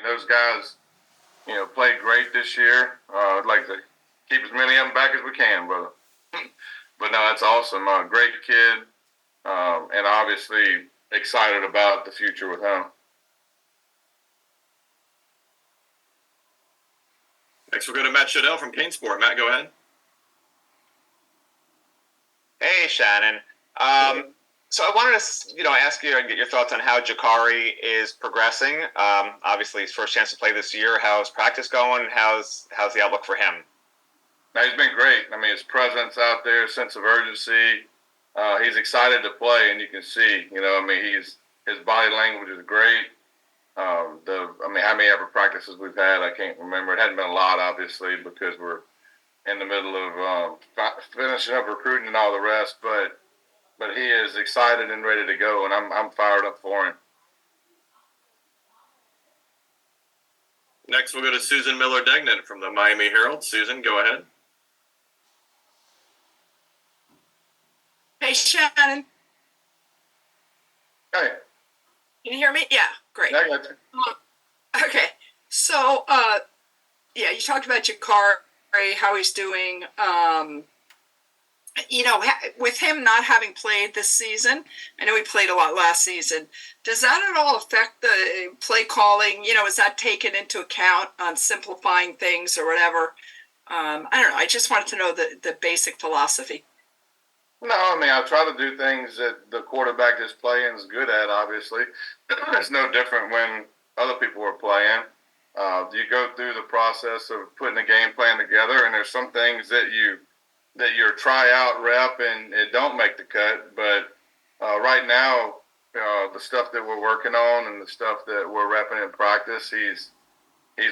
those guys, played great this year. I'd like to keep as many of them back as we can, brother. But no, that's awesome. Great kid, and obviously excited about the future with him. Next, we'll go to Matt Shadell from Kane Sport. Matt, go ahead. Hey, Shannon. So I wanted to, ask you and get your thoughts on how Jacurri is progressing. Obviously, his first chance to play this year. How's practice going? How's the outlook for him? Now, he's been great. I mean, his presence out there, sense of urgency. He's excited to play, and you can see. His body language is great. How many ever practices we've had, I can't remember. It hadn't been a lot, obviously, because we're in the middle of finishing up recruiting and all the rest. But he is excited and ready to go, and I'm fired up for him. Next, we'll go to Susan Miller-Degnan from the Miami Herald. Susan, go ahead. Hey, Shannon. Hey. Can you hear me? Yeah, great. Yeah, I got you. Okay, so, you talked about Jacurri, how he's doing. With him not having played this season, I know he played a lot last season. Does that at all affect the play calling? Is that taken into account on simplifying things or whatever? I don't know. I just wanted to know the basic philosophy. No, I try to do things that the quarterback is playing is good at, obviously. It's no different when other people are playing. You go through the process of putting a game plan together, and there's some things that your tryout rep and it don't make the cut. But right now, the stuff that we're working on and the stuff that we're repping in practice, he's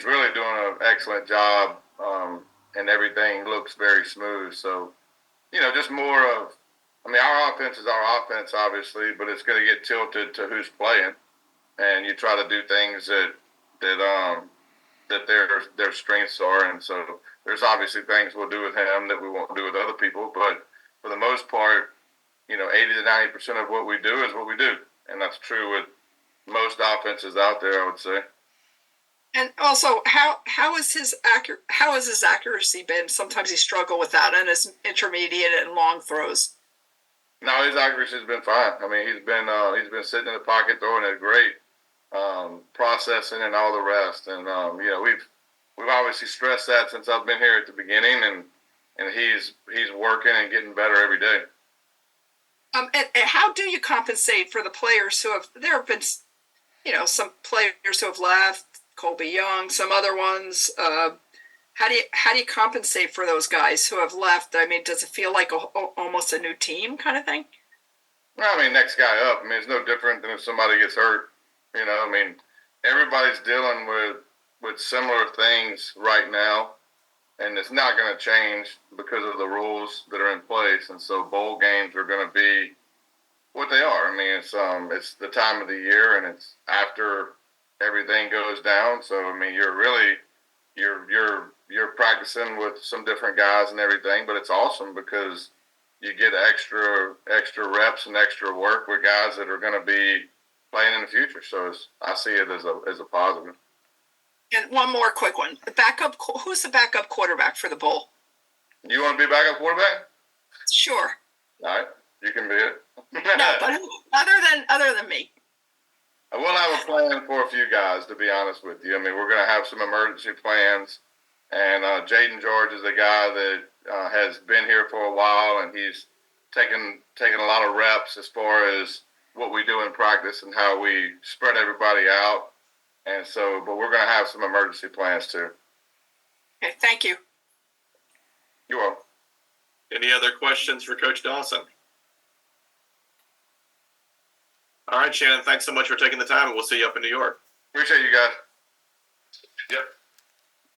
really doing an excellent job, and everything looks very smooth. So, just more of, our offense is our offense, obviously, but it's going to get tilted to who's playing, and you try to do things that their strengths are, and so there's obviously things we'll do with him that we won't do with other people, but for the most part, 80 to 90% of what we do is what we do, and that's true with most offenses out there, I would say. And also, how has his accuracy been? Sometimes he struggled with that on his intermediate and long throws. No, his accuracy has been fine. He's been sitting in the pocket throwing it great, processing and all the rest. And we've obviously stressed that since I've been here at the beginning, and he's working and getting better every day. And how do you compensate for the players there have been, some players who have left, Colby Young, some other ones. How do you compensate for those guys who have left? Does it feel like almost a new team kind of thing? Well, next guy up. It's no different than if somebody gets hurt. Everybody's dealing with similar things right now, and it's not going to change because of the rules that are in place. And so bowl games are going to be what they are. It's the time of the year, and it's after everything goes down. So you're practicing with some different guys and everything, but it's awesome because you get extra reps and extra work with guys that are going to be playing in the future. So I see it as a positive. And one more quick one: who's the backup quarterback for the bowl? You want to be backup quarterback? Sure. All right, you can be it. No, but other than me. We'll have a plan for a few guys, to be honest with you. We're going to have some emergency plans, and Jaden George is a guy that has been here for a while, and he's taken a lot of reps as far as what we do in practice and how we spread everybody out. And so, but we're going to have some emergency plans too. Okay, thank you. You're welcome. Any other questions for Coach Dawson? All right, Shannon, thanks so much for taking the time, and we'll see you up in New York. Appreciate you guys. Yep.